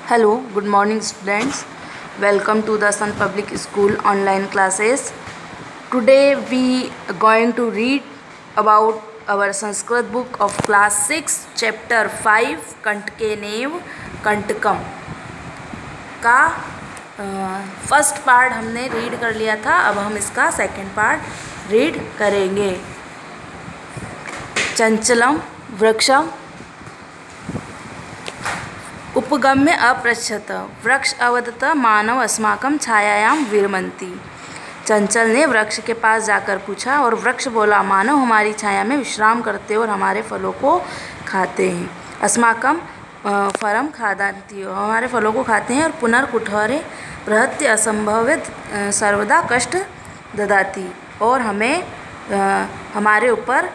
Hello, good morning students. Welcome to the Sun Public School online classes. Today we are going to read about our Sanskrit book of class 6 chapter 5 Kantkenev Kantkam का first part हमने read कर लिया था। अब हम इसका second part read करेंगे। चंचलम वृक्षम उपगम्य अपृच्छत वृक्ष अवदत मानव अस्माकं छायायाम विरमन्ति। चंचल ने वृक्ष के पास जाकर पूछा और वृक्ष बोला, मानव हमारी छाया में विश्राम करते और हमारे फलों को खाते हैं। अस्माकं फलम खादन्ति, हमारे फलों को खाते हैं। और पुनर्कुठरे प्रहत्य असंभवित सर्वदा कष्ट ददाति, और हमें हमारे ऊपर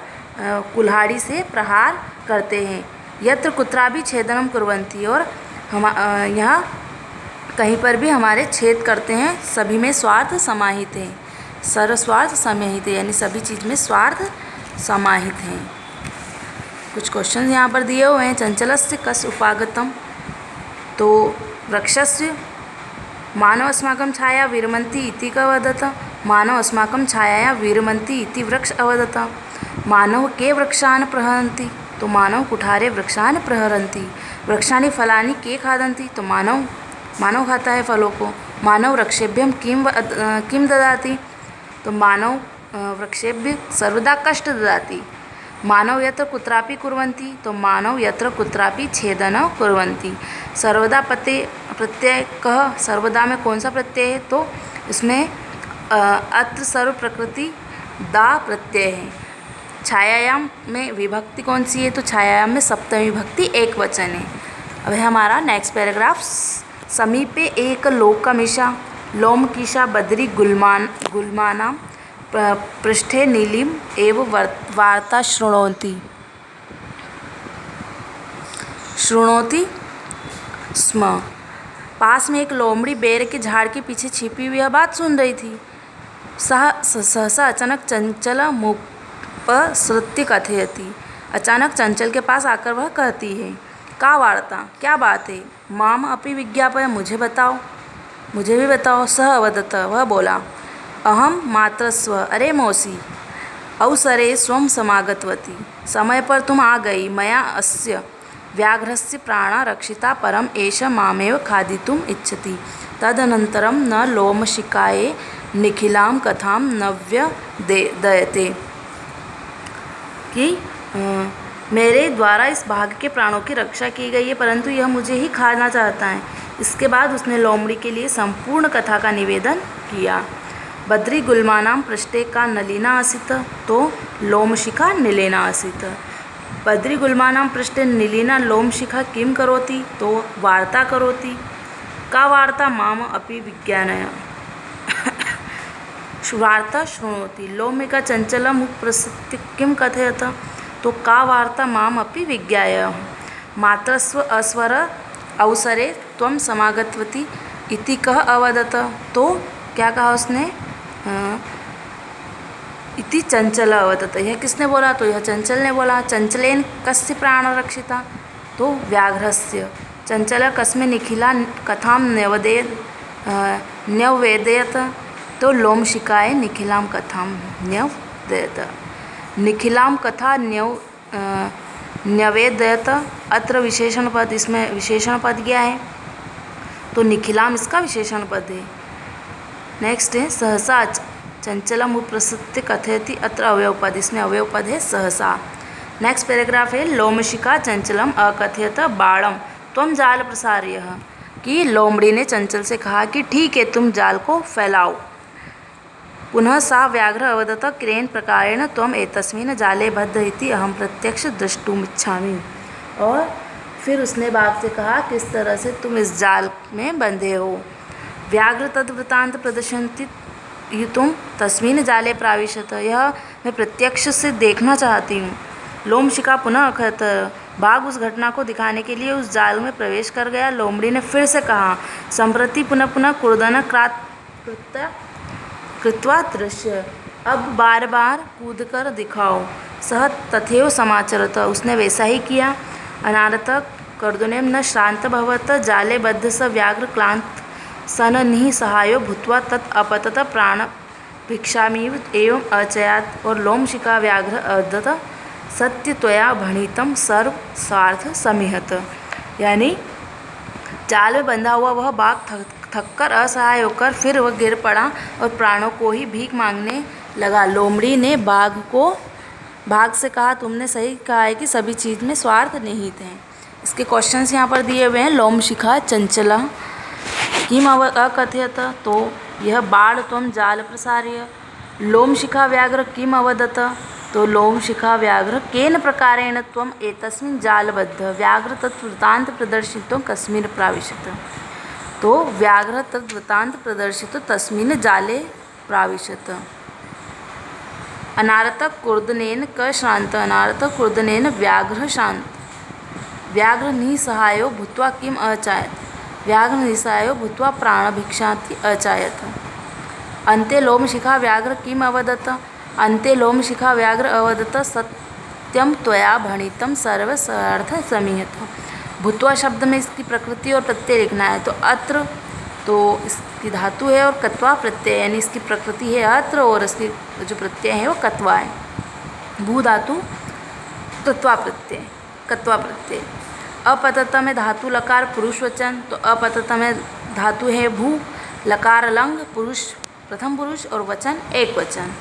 कुल्हाड़ी से प्रहार करते हैं। यत्र कुत्रापि छेदनम कुर्वन्ति, और हम यहाँ कहीं पर भी हमारे छेद करते हैं। सभी में स्वार्थ समाहित है, सर्वस्वार्थ समाहित है, यानी सभी चीज़ में स्वार्थ समाहित हैं। कुछ क्वेश्चन यहाँ पर दिए हुए हैं। चंचलस्य कस्य उपागतम, तो वृक्षस्य मानव अस्माकं छाया विरमन्ति इति क वदत। मानव अस्माकं छायाया विरमन्ति इति वृक्ष अवदत। मानव के वृक्षान् प्रहरन्ति, तो मानव कुठारे वृक्षान् प्रहरन्ति। वृक्षाणि फलानि के खादन्ति, तो मानव खाता है फलों को। मानव वृक्षेभ्यं किं ददाति, तो मानव वृक्षेभ्य सर्वदा कष्ट ददाति। मानव यत्र कुत्रापि कुर्वन्ति, तो मानव यत्र कुत्रापि छेदन कुर्वन्ति। सर्वदा प्रत्यय कह, सर्वदा में कौन सा प्रत्यय है, तो इसमें अत्र सर्व प्रकृति दा प्रत्यय है। छायायाम में विभक्ति कौन सी है, तो छायायाम में सप्तमी विभक्ति एक वचन है। अब है हमारा नेक्स्ट पैराग्राफ। समीपे एक लोकमिषा लोमकीषा बद्री गुल्मानां पृष्ठे नीलिम एव वार्ता शृणोति स्म। पास में एक लोमड़ी बेर के झाड़ के पीछे छिपी हुई यह बात सुन रही थी। सहसा अचानक चंचल मुपसृत्य कथयति, अचानक चंचल के पास आकर वह कहती है, का वार्ता, क्या बात है। माम अपि विज्ञापय, मुझे बताओ, मुझे भी बताओ। सह अवदत, वह बोला, अहम मातृस्व, अरे मौसी, अवसरे स्वं समागतवती, समय पर तुम आ गई। मया अस्य व्याघ्रस्य प्राणा रक्षिता, परम एष मामेव खादितुम् इच्छति। तदनन्तरं न लोमशिकाये निखिलां कथां नव्यदयते, कि मेरे द्वारा इस भाग के प्राणों की रक्षा की गई है, परंतु यह मुझे ही खाना चाहता है। इसके बाद उसने लोमड़ी के लिए संपूर्ण कथा का निवेदन किया। बद्री गुल्मानां पृष्ठे का नलिना आसीत्, तो लोमशिखा नीलेना आसीत्। बद्री गुल्मानां पृष्ठे नीलिना लोमशिखा किं करोति, तो वार्ता करोति। का वार्ता, माम अपि विज्ञानय वार्ता शृणोति। लोमिका चंचलम उपप्रसृत्य किं कथयत, तो का वार्ता माम अपि विज्ञाय। मातृस्व अस्वर अवसरे त्वं समागतवती इति कह अवदत, तो क्या कहा उसने, इति चंचल अवदत, यह किसने बोला, तो यह चंचल ने बोला। चंचलेन कस्य प्राण रक्षिता, तो व्याघ्रस्य। चंचल कस्मे निखिला कथां न्यवेदयत, तो लोमशिकाय निखिलां कथां न्यवेदयत। निखिलां कथा न्यवेदयत, अत्र विशेषण पद, इसमें विशेषण पद गया है, तो निखिलाम इसका विशेषण पद है। नेक्स्ट है सहसा चंचलम उपप्रसृत्य कथयति, अत्र अवयव पद, इसमें अवयव पद है सहसा। नेक्स्ट पैराग्राफ है लोमशिका चंचलम अकथयत बाणम त्वं जाल प्रसारयः, कि लोमड़ी ने चंचल से कहा कि ठीक है, तुम जाल को फैलाओ। पुनः सा व्याघ्र अवदत, क्रेन प्रकारेण त्वम् एतस्मिन् जाले बद्ध इति अहम प्रत्यक्ष द्रष्टुमिच्छामि। और फिर उसने बाघ से कहा, किस तरह से तुम इस जाल में बंधे हो। व्याघ्र तद्वृत्तांत प्रदर्शन्ति तुम तस्मिन् जाले प्राविशत, यह मैं प्रत्यक्ष से देखना चाहती हूँ। लोमशिका पुनः अखत, बाघ उस घटना को दिखाने के लिए उस जाल में प्रवेश कर गया। लोमड़ी ने फिर से कहा, संप्रति पुनः पुनः कुर्दन कृत्वा दृश्य, अब बार बार कूद कर दिखाओ। सह तथैव समाचरत, उसने वैसा ही किया। अनारतक कर्दनेन न श्रान्त भवत जाले बद्ध स व्याघ्र क्लांत सन निःसहायो भूत्वा तत् अपतत प्राण भिक्षामीव एवं अचयात। और लोमशिखा व्याघ्र अदत सत्य त्वया भणितम सर्व स्वार्थ समिहत। यानी जाल में बंधा हुआ वह बाघ थककर असहाय होकर फिर वह गिर पड़ा और प्राणों को ही भीख मांगने लगा। लोमड़ी ने बाघ से कहा, तुमने सही कहा है कि सभी चीज़ में स्वार्थ निहित है। इसके क्वेश्चंस यहाँ पर दिए हुए हैं। लोमशिखा चंचला किम अकथयत, तो यह बाढ़ त्वं जाल प्रसार्य। लोमशिखा व्याघ्र किम अवदत, तो लोमशिखा व्याघ्र केन प्रकारेण त्वम् एतस्मिन् जालबद्ध व्याघ्र तद्वृत्तान्त प्रदर्शितो कस्मिन् प्राविशत, तो व्याघ्र तद्वृत्तान्त प्रदर्शितो तस्मिन् जाले प्राविशत। अनारतक कुर्दनेन क श्रान्त अनारतक कुर्दनेन व्याघ्र शान्त। व्याघ्र निःसहायो भूत्वा किम अचायत, व्याघ्र निःसहायो भूत्वा प्राणभिक्षाति अचायत। अन्ते लोमशिखा व्याघ्र किम अवदत, अन्ते लोमशिखा व्याघ्र अवदत सत्यम त्वया भणितम सर्वस्वार्थ समिहत। भूत्वा शब्द में इसकी प्रकृति और प्रत्यय लिखना है। तो अत्र तो इसकी धातु है और कत्वा प्रत्यय, यानी इसकी प्रकृति है अत्र और इसकी जो प्रत्यय है वो कत्वा है। भू धातु तत्वा प्रत्यय, कत्वा प्रत्यय। अपतत में धातु लकार पुरुष वचन, तो अपतत में धातु है भू, लकार लंग, पुरुष प्रथम पुरुष और वचन एक वचन।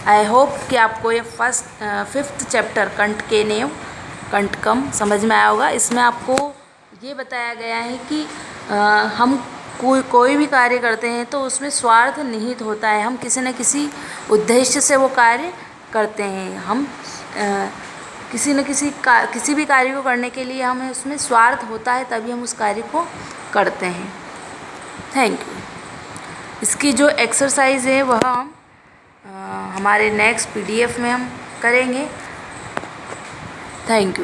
आई होप कि आपको ये फिफ्थ चैप्टर कंठ के नेव कंठकम समझ में आया होगा। इसमें आपको ये बताया गया है कि हम कोई भी कार्य करते हैं तो उसमें स्वार्थ निहित होता है। हम किसी न किसी उद्देश्य से वो कार्य करते हैं। हम किसी भी कार्य को करने के लिए हमें उसमें स्वार्थ होता है, तभी हम उस कार्य को करते हैं। Thank you. इसकी जो एक्सरसाइज है वह हम हमारे नेक्स्ट PDF में हम करेंगे। Thank you.